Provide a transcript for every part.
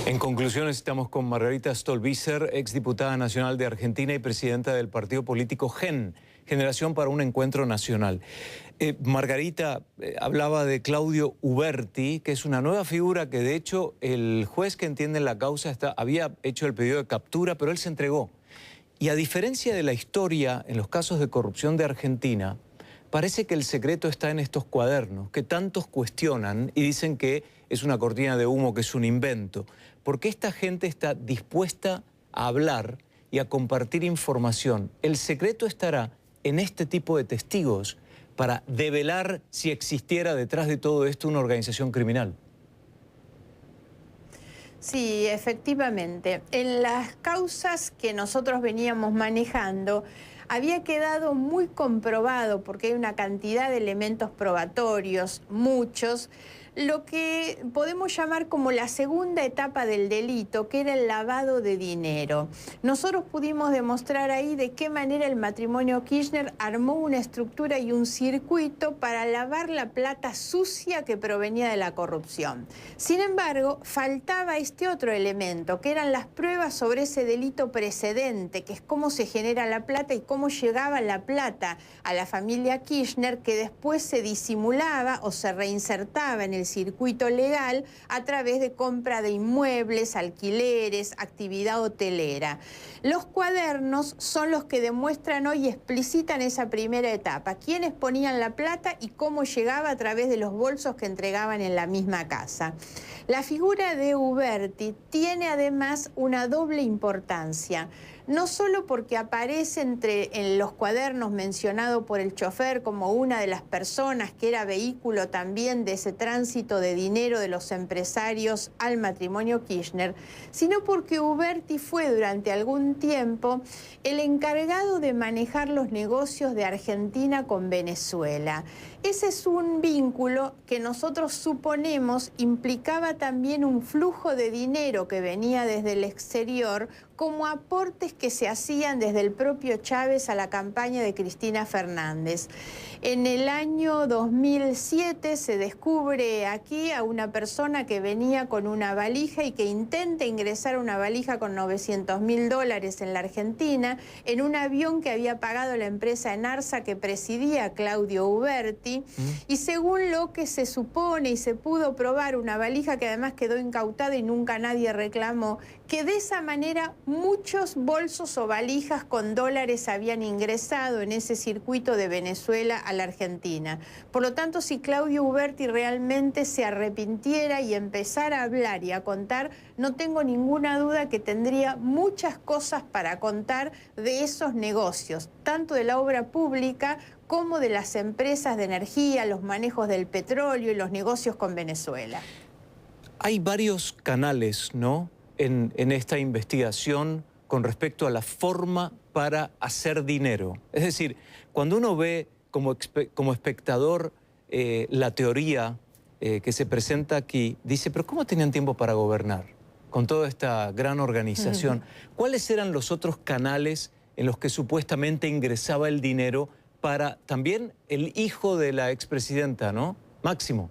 En conclusiones, estamos con Margarita Stolbizer, exdiputada nacional de Argentina y presidenta del partido político GEN, Generación para un Encuentro Nacional. Margarita hablaba de Claudio Uberti, que es una nueva figura que de hecho el juez que entiende la causa había hecho el pedido de captura, pero él se entregó. Y a diferencia de la historia en los casos de corrupción de Argentina, parece que el secreto está en estos cuadernos, que tantos cuestionan y dicen que es una cortina de humo, que es un invento. Porque esta gente está dispuesta a hablar y a compartir información. El secreto estará en este tipo de testigos para develar si existiera detrás de todo esto una organización criminal. Sí, efectivamente. En las causas que nosotros veníamos manejando, había quedado muy comprobado, porque hay una cantidad de elementos probatorios, muchos, lo que podemos llamar como la segunda etapa del delito, que era el lavado de dinero. Nosotros pudimos demostrar ahí de qué manera el matrimonio Kirchner armó una estructura y un circuito para lavar la plata sucia que provenía de la corrupción. Sin embargo, faltaba este otro elemento, que eran las pruebas sobre ese delito precedente, que es cómo se genera la plata y cómo llegaba la plata a la familia Kirchner, que después se disimulaba o se reinsertaba en el circuito legal a través de compra de inmuebles, alquileres, actividad hotelera. Los cuadernos son los que demuestran hoy y explicitan esa primera etapa, quiénes ponían la plata y cómo llegaba a través de los bolsos que entregaban en la misma casa. La figura de Uberti tiene además una doble importancia. No solo porque aparece en los cuadernos mencionado por el chofer como una de las personas que era vehículo también de ese tránsito de dinero de los empresarios al matrimonio Kirchner, sino porque Uberti fue durante algún tiempo el encargado de manejar los negocios de Argentina con Venezuela. Ese es un vínculo que nosotros suponemos implicaba también un flujo de dinero que venía desde el exterior como aportes que se hacían desde el propio Chávez a la campaña de Cristina Fernández. En el año 2007 se descubre aquí a una persona que venía con una valija y que intenta ingresar una valija con $900.000 en la Argentina en un avión que había pagado la empresa Enarsa que presidía Claudio Uberti. Y según lo que se supone y se pudo probar, una valija que además quedó incautada y nunca nadie reclamó, que de esa manera muchos bolsos o valijas con dólares habían ingresado en ese circuito de Venezuela a la Argentina. Por lo tanto, si Claudio Uberti realmente se arrepintiera y empezara a hablar y a contar, no tengo ninguna duda que tendría muchas cosas para contar de esos negocios, tanto de la obra pública como de las empresas de energía, los manejos del petróleo y los negocios con Venezuela. Hay varios canales, ¿no?, en esta investigación con respecto a la forma para hacer dinero. Es decir, cuando uno ve como espectador la teoría que se presenta aquí, dice, pero ¿cómo tenían tiempo para gobernar con toda esta gran organización? ¿Cuáles eran los otros canales en los que supuestamente ingresaba el dinero para también el hijo de la expresidenta, ¿no?, Máximo?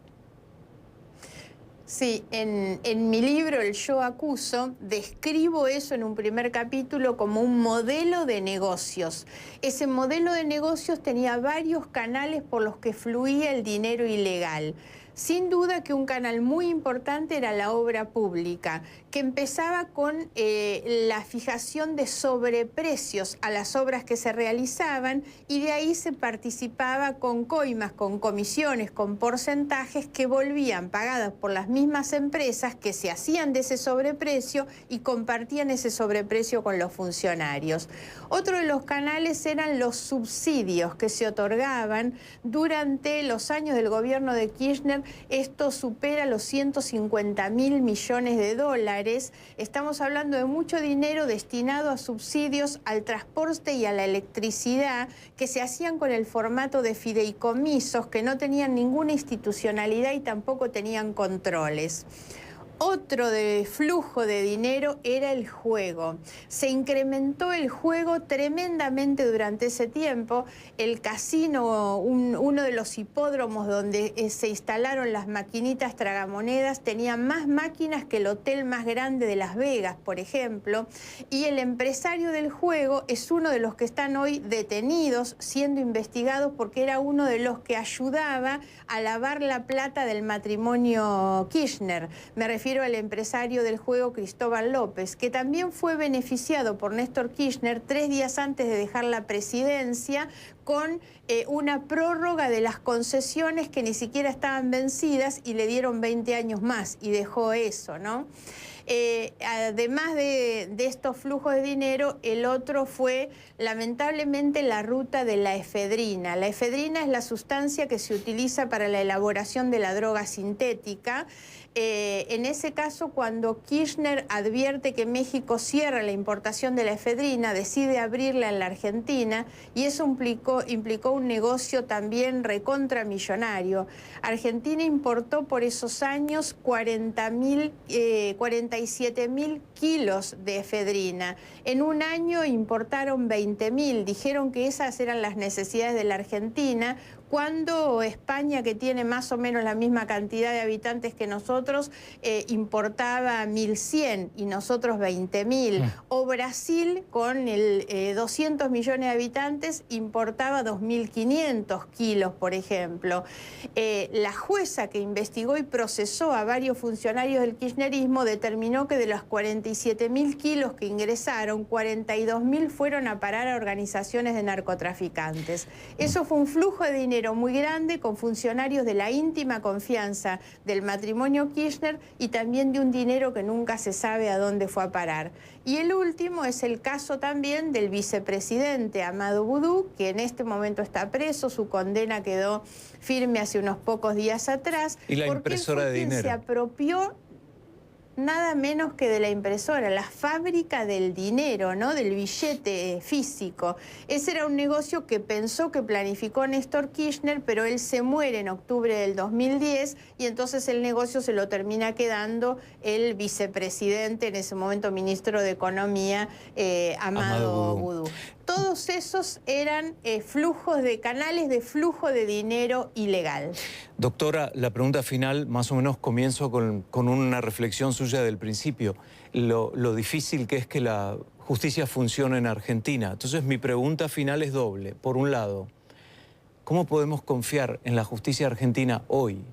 Sí, en mi libro El Yo Acuso describo eso en un primer capítulo como un modelo de negocios. Ese modelo de negocios tenía varios canales por los que fluía el dinero ilegal. Sin duda que un canal muy importante era la obra pública, que empezaba con la fijación de sobreprecios a las obras que se realizaban y de ahí se participaba con coimas, con comisiones, con porcentajes que volvían pagadas por las mismas empresas que se hacían de ese sobreprecio y compartían ese sobreprecio con los funcionarios. Otro de los canales eran los subsidios que se otorgaban durante los años del gobierno de Kirchner. Esto supera los 150.000 millones de dólares. Estamos hablando de mucho dinero destinado a subsidios al transporte y a la electricidad que se hacían con el formato de fideicomisos que no tenían ninguna institucionalidad y tampoco tenían controles. Otro de flujo de dinero era el juego. Se incrementó el juego tremendamente durante ese tiempo. El casino, uno de los hipódromos donde se instalaron las maquinitas tragamonedas, tenía más máquinas que el hotel más grande de Las Vegas, por ejemplo. Y el empresario del juego es uno de los que están hoy detenidos, siendo investigados porque era uno de los que ayudaba a lavar la plata del matrimonio Kirchner. Me refiero al empresario del juego Cristóbal López, que también fue beneficiado por Néstor Kirchner 3 días antes de dejar la presidencia con una prórroga de las concesiones que ni siquiera estaban vencidas y le dieron 20 años más y dejó eso, ¿no? Además de estos flujos de dinero, el otro fue lamentablemente la ruta de la efedrina. La efedrina es la sustancia que se utiliza para la elaboración de la droga sintética. En ese caso, cuando Kirchner advierte que México cierra la importación de la efedrina, decide abrirla en la Argentina y eso implicó un negocio también recontramillonario. Argentina importó por esos años 47.000 kilos de efedrina. En un año importaron 20.000. Dijeron que esas eran las necesidades de la Argentina, cuando España, que tiene más o menos la misma cantidad de habitantes que nosotros, importaba 1.100 y nosotros 20.000. O Brasil, con 200 millones de habitantes, importaba 2.500 kilos, por ejemplo. La jueza que investigó y procesó a varios funcionarios del kirchnerismo determinó que de los 47.000 kilos que ingresaron, 42.000 fueron a parar a organizaciones de narcotraficantes. Eso fue un flujo de dinero muy grande con funcionarios de la íntima confianza del matrimonio Kirchner y también de un dinero que nunca se sabe a dónde fue a parar. Y el último es el caso también del vicepresidente Amado Boudou, que en este momento está preso. Su condena quedó firme hace unos pocos días atrás. Y la impresora de dinero. Se apropió nada menos que de la impresora, la fábrica del dinero, ¿no? Del billete físico. Ese era un negocio que pensó, que planificó Néstor Kirchner, pero él se muere en octubre del 2010 y entonces el negocio se lo termina quedando el vicepresidente, en ese momento ministro de Economía, Amado Boudou. Todos esos eran canales de flujo de dinero ilegal. Doctora, la pregunta final, más o menos comienzo con una reflexión suya del principio. Lo difícil que es que la justicia funcione en Argentina. Entonces mi pregunta final es doble. Por un lado, ¿cómo podemos confiar en la justicia argentina hoy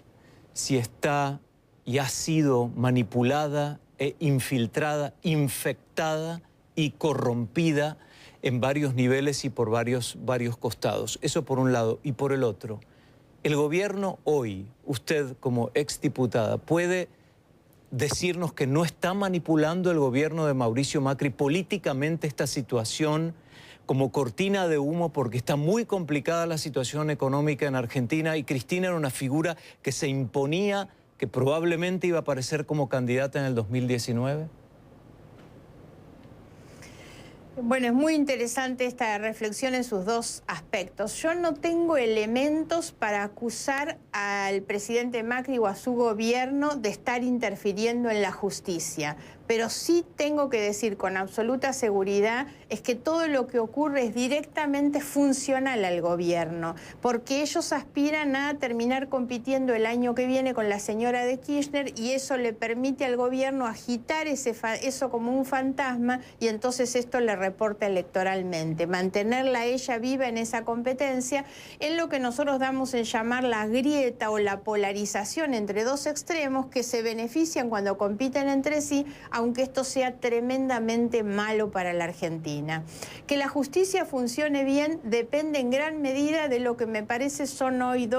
si está y ha sido manipulada e infiltrada, infectada y corrompida en varios niveles y por varios costados? Eso por un lado. Y por el otro, el gobierno hoy, usted como exdiputada, ¿puede decirnos que no está manipulando el gobierno de Mauricio Macri políticamente esta situación como cortina de humo, porque está muy complicada la situación económica en Argentina y Cristina era una figura que se imponía, que probablemente iba a aparecer como candidata en el 2019? Bueno, es muy interesante esta reflexión en sus dos aspectos. Yo no tengo elementos para acusar al presidente Macri o a su gobierno de estar interfiriendo en la justicia, pero sí tengo que decir con absoluta seguridad es que todo lo que ocurre es directamente funcional al gobierno, porque ellos aspiran a terminar compitiendo el año que viene con la señora de Kirchner y eso le permite al gobierno agitar eso como un fantasma y entonces esto le reporta electoralmente, mantenerla a ella viva en esa competencia, en lo que nosotros damos en llamar la grieta o la polarización entre dos extremos que se benefician cuando compiten entre sí, aunque esto sea tremendamente malo para la Argentina. Que la justicia funcione bien depende en gran medida de lo que me parece son hoy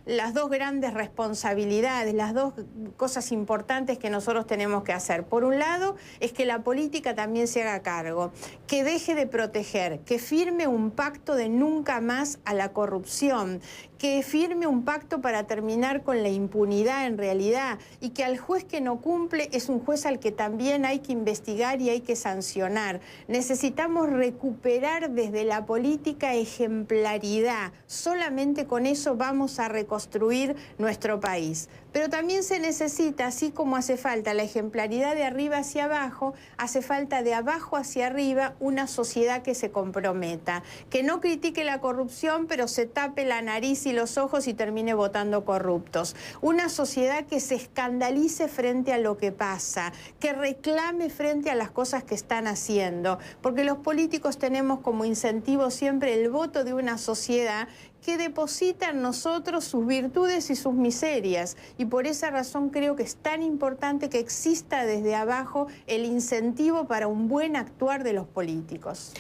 las dos grandes responsabilidades, las dos cosas importantes que nosotros tenemos que hacer. Por un lado, es que la política también se haga cargo, que deje de proteger, que firme un pacto de nunca más a la corrupción, que firme un pacto para terminar con la impunidad en realidad, y que al juez que no cumple es un juez al que también hay que investigar y hay que sancionar. Necesitamos recuperar desde la política ejemplaridad. Solamente con eso vamos a reconstruir nuestro país. Pero también se necesita, así como hace falta la ejemplaridad de arriba hacia abajo, hace falta de abajo hacia arriba una sociedad que se comprometa, que no critique la corrupción, pero se tape la nariz y los ojos y termine votando corruptos. Una sociedad que se escandalice frente a lo que pasa, que reclame frente a las cosas que están haciendo, porque los políticos tenemos como incentivo siempre el voto de una sociedad que deposita en nosotros sus virtudes y sus miserias. Y por esa razón creo que es tan importante que exista desde abajo el incentivo para un buen actuar de los políticos.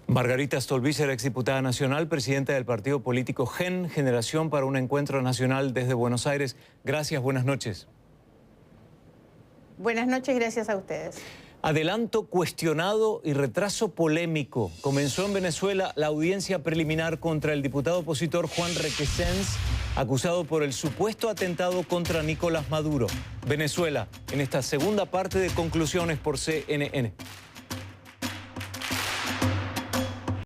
Margarita Stolbizer, exdiputada nacional, presidenta del partido político GEN, Generación para un Encuentro Nacional desde Buenos Aires. Gracias, buenas noches. Buenas noches, gracias a ustedes. Adelanto cuestionado y retraso polémico. Comenzó en Venezuela la audiencia preliminar contra el diputado opositor Juan Requesens, acusado por el supuesto atentado contra Nicolás Maduro. Venezuela, en esta segunda parte de conclusiones por CNN.